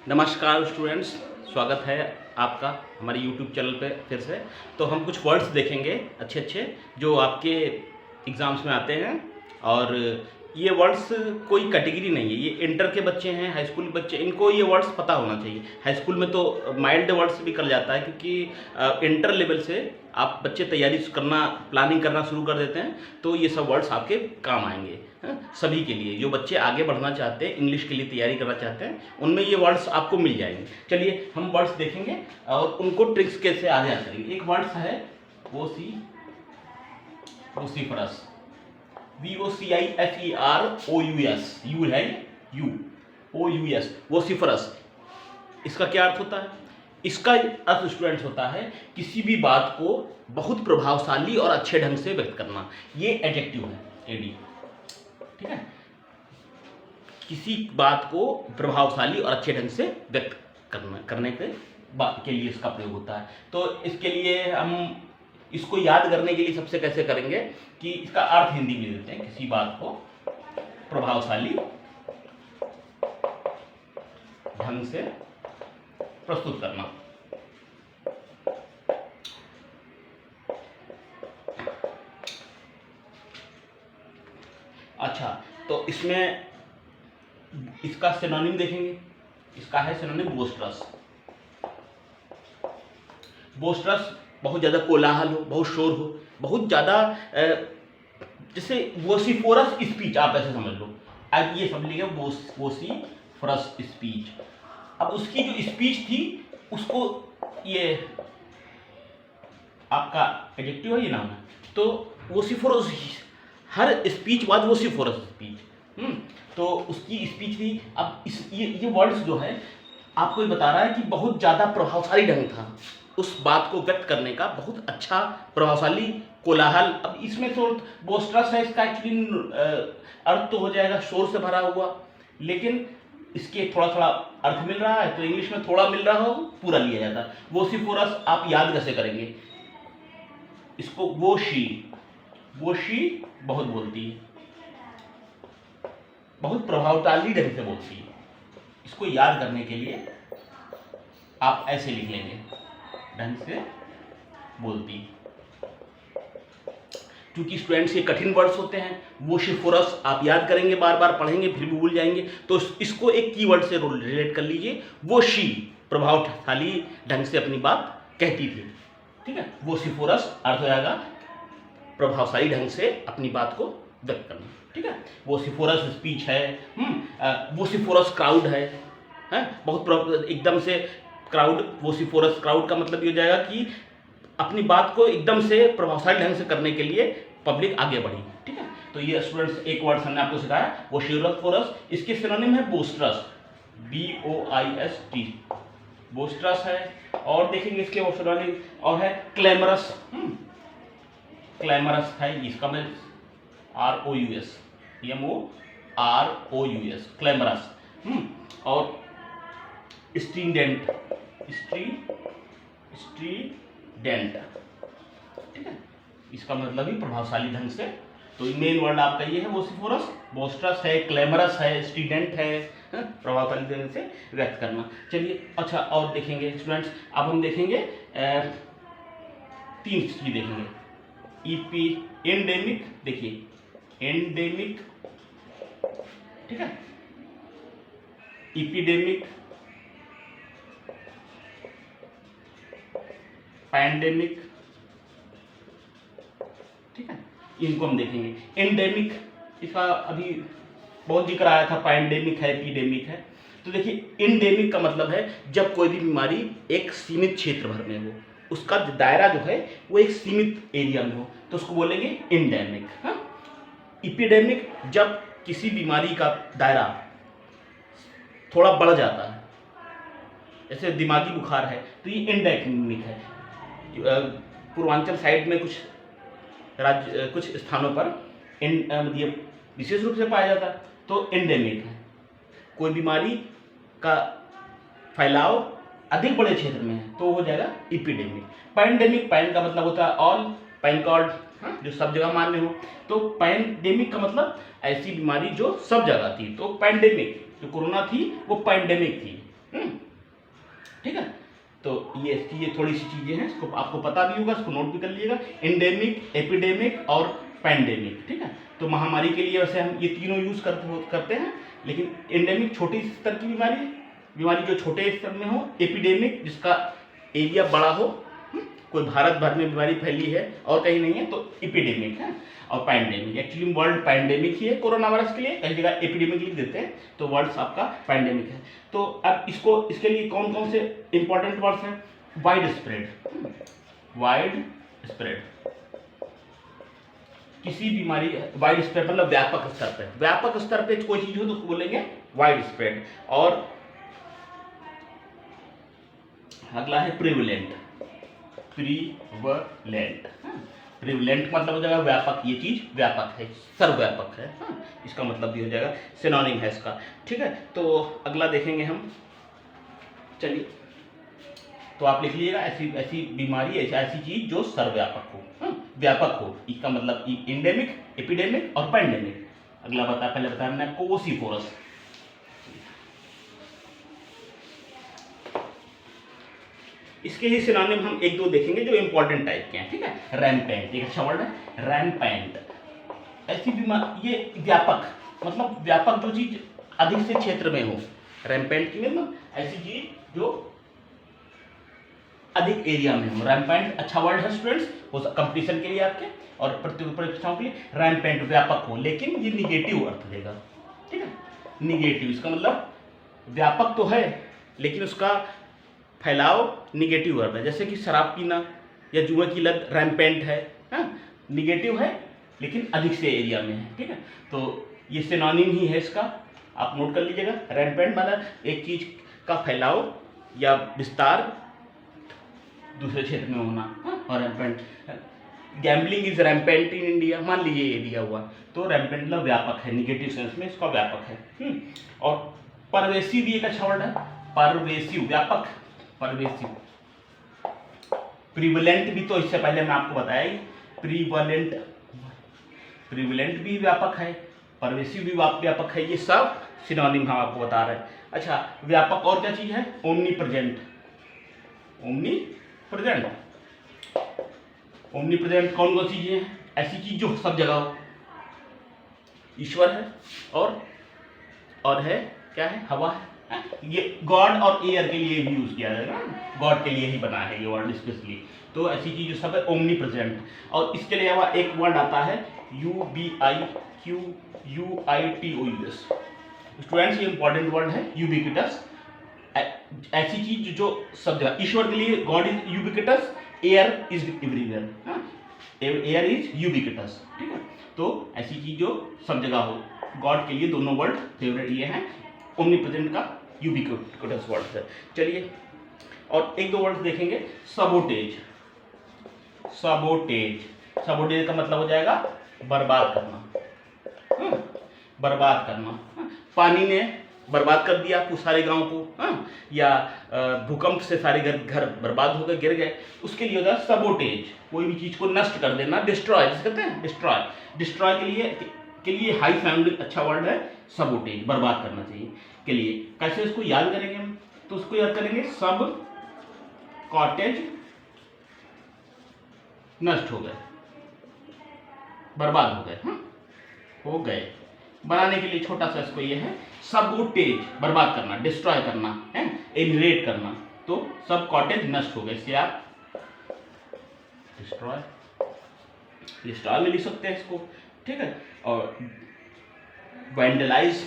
नमस्कार स्टूडेंट्स, स्वागत है आपका हमारे YouTube चैनल पे फिर से। तो हम कुछ वर्ड्स देखेंगे अच्छे अच्छे जो आपके एग्ज़ाम्स में आते हैं। और ये वर्ड्स कोई कैटेगरी नहीं है, ये इंटर के बच्चे हैं, हाई स्कूल के बच्चे, इनको ये वर्ड्स पता होना चाहिए। हाई स्कूल में तो माइल्ड वर्ड्स भी कर जाता है, क्योंकि इंटर लेवल से आप बच्चे तैयारी करना, प्लानिंग करना शुरू कर देते हैं, तो ये सब वर्ड्स आपके काम आएंगे। सभी के लिए, जो बच्चे आगे बढ़ना चाहते हैं, इंग्लिश के लिए तैयारी करना चाहते हैं, उनमें ये वर्ड्स आपको मिल जाएंगे। चलिए हम वर्ड्स देखेंगे और उनको ट्रिक्स कैसे आगे करेंगे। एक वर्ड्स है वोसिफरस, VOCIFEROUS, यू है यू, OUS, वोसिफरस। इसका क्या अर्थ होता है? इसका अर्थ स्टूडेंट्स होता है किसी भी बात को बहुत प्रभावशाली और अच्छे ढंग से व्यक्त करना। ये एडजेक्टिव है, एडी, ठीक है। किसी बात को प्रभावशाली और अच्छे ढंग से व्यक्त करने के लिए इसका प्रयोग होता है। तो इसके लिए हम इसको याद करने के लिए सबसे कैसे करेंगे कि इसका अर्थ हिंदी में देते हैं, किसी बात को प्रभावशाली ढंग से प्रस्तुत करना। अच्छा, तो इसमें इसका सिनोनिम देखेंगे। इसका है सिनोनिम बोस्टरस। बोस्टरस बहुत ज़्यादा कोलाहल हो, बहुत शोर हो, बहुत ज़्यादा, जैसे वोसिफोरस स्पीच, आप ऐसे समझ लो। अब ये समझ लीजिए वोसिफोरस स्पीच। अब उसकी जो स्पीच थी उसको, ये आपका एडजेक्टिव है, ये नाम है, तो वोसिफोरस, हर स्पीच वाज वोसिफोरस स्पीच। तो उसकी स्पीच थी। अब ये वर्ड्स जो है आपको ये बता रहा है कि बहुत ज़्यादा प्रभावशाली ढंग था उस बात को व्यक्त करने का, बहुत अच्छा प्रभावशाली कोलाहल। अब इसमें तो बोस्टरस है, इसका एक्चुअली अर्थ तो हो जाएगा शोर से भरा हुआ, लेकिन इसके थोड़ा थोड़ा अर्थ मिल रहा है, तो इंग्लिश में थोड़ा मिल रहा हो पूरा लिया जाता है। वोसिफोरस आप याद कैसे करेंगे इसको? वो शी बहुत बोलती है, बहुत प्रभावशाली ढंग से बोलती है। इसको याद करने के लिए आप ऐसे लिख लेंगे, ढंग से बोलती। क्योंकि स्टूडेंट्स ये कठिन वर्ड्स होते हैं, वोसिफोरस आप याद करेंगे, बार बार पढ़ेंगे, फिर भी भूल जाएंगे, तो इसको एक कीवर्ड से रिलेट कर लीजिए। वो शी प्रभावशाली ढंग से अपनी बात कहती थी, ठीक है। वोसिफोरस अर्थ हो जाएगा प्रभावशाली ढंग से अपनी बात को व्यक्त करना, ठीक है। वोसिफोरस स्पीच है, वोसिफोरस क्राउड है, बहुत एकदम से क्राउड। वोसिफोरस क्राउड का मतलब ये हो जाएगा कि अपनी बात को एकदम से प्रभावशाली ढंग से करने के लिए पब्लिक आगे बढ़ी, ठीक है। तो ये स्टूडेंट्स एक वर्ड हमने आपको सिखाया, वोसिफोरस। इसके सिनोनिम है बोस्टरस, BOIST, बोस्टरस है। और देखेंगे इसके सिनोनिम और है क्लैमरस, क्लैमरस है, इसका मैं ROUS, MOROUS, क्लैमरस। और स्ट्रीडेंट, ठीक है, इसका मतलब ही प्रभावशाली ढंग से। तो मेन वर्ड आपका ये है वोसिफोरस, बोस्टरस है, क्लैमरस है, स्ट्रीडेंट है, प्रभावशाली ढंग से व्यक्त करना। चलिए अच्छा, और देखेंगे स्टूडेंट्स, अब हम देखेंगे 3 चीज देखेंगे। एंडेमिक, देखिए एंडेमिक, ठीक है, एपिडेमिक, पैंडेमिक, ठीक है, इनको हम देखेंगे। एंडेमिक, इसका अभी बहुत जिक्र आया था, पैंडेमिक है, एपिडेमिक है। तो देखिए एंडेमिक का मतलब है जब कोई भी बीमारी एक सीमित क्षेत्र भर में हो, उसका दायरा जो है वो एक सीमित एरिया में हो, तो उसको बोलेंगे एंडेमिक। एपिडेमिक, जब किसी बीमारी का दायरा थोड़ा बढ़ जाता है, जैसे दिमागी बुखार है, तो ये एंडेमिक है। पूर्वांचल साइड में कुछ स्थानों पर विशेष रूप से पाया जाता है, तो एंडेमिक है। कोई बीमारी का फैलाव अधिक बड़े क्षेत्र में है तो हो जाएगा एपिडेमिक। पैंडेमिक, पैन का मतलब होता है ऑल, पैन कार्ड जो सब जगह मान्य हो, तो पैंडेमिक का मतलब ऐसी बीमारी जो सब जगह थी। तो पैंडेमिक जो कोरोना थी वो पैंडेमिक थी, ठीक है। तो ये थोड़ी सी चीज़ें हैं, इसको आपको पता भी होगा, इसको नोट भी कर लीजिएगा। एंडेमिक, एपिडेमिक और पैंडेमिक, ठीक है। तो महामारी के लिए वैसे हम ये तीनों यूज़ करते हैं, लेकिन एंडेमिक छोटी स्तर की बीमारी जो छोटे स्तर में हो, एपिडेमिक जिसका एरिया बड़ा हो, कोई भारत भर में बीमारी फैली है और कहीं नहीं है, तो एपिडेमिक है। और पैंडेमिक, एक्चुअली वर्ड पैंडेमिक ही है कोरोना वायरस के लिए, कई जगह एपिडेमिक लिख देते हैं, तो वर्ड्स आपका पैंडेमिक है। तो अब इसके लिए कौन कौन से इंपॉर्टेंट वर्ड्स हैं? वाइड स्प्रेड, किसी बीमारी, वाइड स्प्रेड मतलब व्यापक स्तर पे कोई चीज हो तो बोलेंगे वाइड स्प्रेड। और अगला है प्रिवलेंट मतलब हो जाएगा व्यापक, ये चीज व्यापक है, सर्वव्यापक है, इसका मतलब भी हो जाएगा, सिनोनिम है इसका, ठीक है। तो अगला देखेंगे हम, चलिए, तो आप लिख लीजिएगा ऐसी बीमारी, ऐसी चीज जो सर्वव्यापक हो, व्यापक हो, इसका मतलब एंडेमिक, एपिडेमिक और पैंडेमिक। अगला पहले बताया हमने आपको वोसिफोरस। इसके ही सिनोनिम हम एक दो देखेंगे जो इंपॉर्टेंट टाइप के हैं, ठीक है। रैम्पेंट एक अच्छा वर्ड है, रैम्पेंट ऐसी बीमारी, ये व्यापक मतलब व्यापक जो चीज अधिक से क्षेत्र में हो, रैम्पेंट की मतलब ऐसी चीज जो अधिक एरिया में हो। रैम्पेंट अच्छा वर्ड है स्टूडेंट्स, वो कंपटीशन के लिए आपके और परीक्षाओं के लिए। रैम्पेंट व्यापक हो, लेकिन ये निगेटिव अर्थ देगा, ठीक है। निगेटिव, इसका मतलब व्यापक तो है लेकिन उसका फैलाव निगेटिव अर्थ है, जैसे कि शराब पीना या जुए की लत रैम्पेंट है, निगेटिव है लेकिन अधिक से एरिया में है, ठीक है। तो ये सिनोनिम ही है इसका, आप नोट कर लीजिएगा। रैम्पेंट मतलब एक चीज का फैलाव या विस्तार दूसरे क्षेत्र में होना, और rampant, gambling is rampant in India, मान लीजिए ये दिया हुआ, तो रैम्पेंट मतलब व्यापक है, निगेटिव सेंस में इसका व्यापक है। और परवेसिव भी एक अच्छा वर्ड है, परवेसिव व्यापक, परवेसिव। प्रिवलेंट भी, तो इससे पहले मैं आपको बताया ही, प्रिवलेंट भी व्यापक है, परवेसिव भी व्यापक है, ये सब सिनोनिम हम आपको बता रहे हैं। अच्छा, व्यापक और क्या चीज है? ओमनी प्रेजेंट कौन कौन सी चीजें हैं? ऐसी चीज जो सब जगह हो, ईश्वर है और है क्या है? हवा है। ये गॉड और एयर के लिए भी यूज किया जाएगा, गॉड के लिए ही बना है ये वर्ड स्पेशली। तो ऐसी चीज जो सब है ओमनी प्रेजेंट। और इसके अलावा एक वर्ड आता है UBIQUITOUS। स्टूडेंट्स, ये इंपॉर्टेंट वर्ड है, यूबिक्विटस। ऐसी चीज जो सब जगह, ईश्वर के लिए God is ubiquitous, air is everywhere, air is ubiquitous, ठीक है। तो ऐसी चीज जो सब जगह हो, गॉड के लिए दोनों वर्ड फेवरेट ये हैं, ओमनी प्रेजेंट का यूबिक्विटस वर्ड है। चलिए, और एक दो वर्ड देखेंगे। सबोटेज का मतलब हो जाएगा बर्बाद करना, पानी ने बर्बाद कर दिया आपको सारे गांव को, या भूकंप से सारे घर बर्बाद हो गए, गिर गए, उसके लिए होता है सबोटेज, कोई भी चीज को नष्ट कर देना, डिस्ट्रॉय जिसे कहते हैं, डिस्ट्रॉय के लिए हाई फैमिली अच्छा वर्ड है सबोटेज, बर्बाद करना चाहिए के लिए। कैसे इसको याद करेंगे हम? तो उसको याद करेंगे, सब कॉटेज नष्ट हो गए, बर्बाद हो गए, बनाने के लिए छोटा सा इसको ये है, सबोटेज बर्बाद करना, डिस्ट्रॉय करना है, एलिमिनेट करना। तो सब कॉटेज नष्ट हो गए, इससे आप डिस्ट्रॉय में लिख सकते हैं इसको, ठीक है। और वैंडलाइज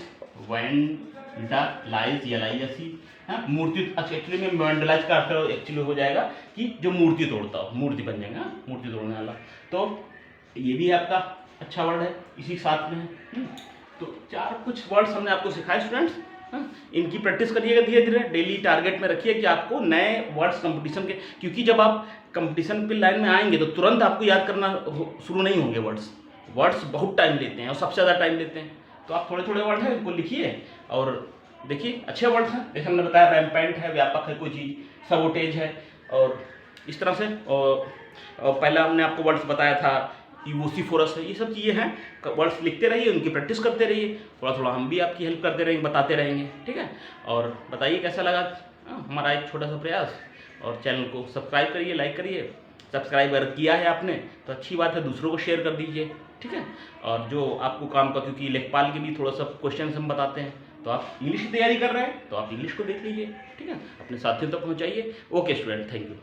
मूर्ति, अच्छा एक्चुअली में वैंडलाइज का अर्थ एक्चुअली हो जाएगा कि जो मूर्ति तोड़ता हो, मूर्ति बन जाएगा, मूर्ति तोड़ने वाला। तो ये भी आपका अच्छा वर्ड है, इसी साथ में है। तो चार कुछ वर्ड्स हमने आपको सिखाए स्टूडेंट्स, इनकी प्रैक्टिस करिएगा धीरे धीरे, डेली टारगेट में रखिए कि आपको नए वर्ड्स कंपटीशन के, क्योंकि जब आप कंपटीशन की लाइन में आएंगे तो तुरंत आपको याद करना शुरू नहीं होंगे। वर्ड्स बहुत टाइम लेते हैं और सबसे ज़्यादा टाइम लेते हैं, तो आप थोड़े थोड़े वर्ड हैं उनको लिखिए और देखिए, अच्छे वर्ड्स हैं। जैसे हमने बताया, रैम्पेंट है, व्यापक है कोई चीज़, सबोटेज है, और इस तरह से। और पहला हमने आपको वर्ड्स बताया था यूसिफोरस है, ये सब चीज़ें हैं। वर्ड्स लिखते रहिए, उनकी प्रैक्टिस करते रहिए, थोड़ा थोड़ा हम भी आपकी हेल्प करते रहेंगे, बताते रहेंगे, ठीक है। और बताइए कैसा लगा हमारा एक छोटा सा प्रयास। और चैनल को सब्सक्राइब करिए, लाइक करिए। सब्सक्राइब अगर किया है आपने तो अच्छी बात है, दूसरों को शेयर कर दीजिए, ठीक है। और जो आपको काम का, क्योंकि लेखपाल के भी थोड़ा सा क्वेश्चन हम बताते हैं, तो आप इंग्लिश की तैयारी कर रहे हैं तो आप इंग्लिश को देख लीजिए, ठीक है, अपने साथियों तक पहुँचाइए। Okay student, thank you.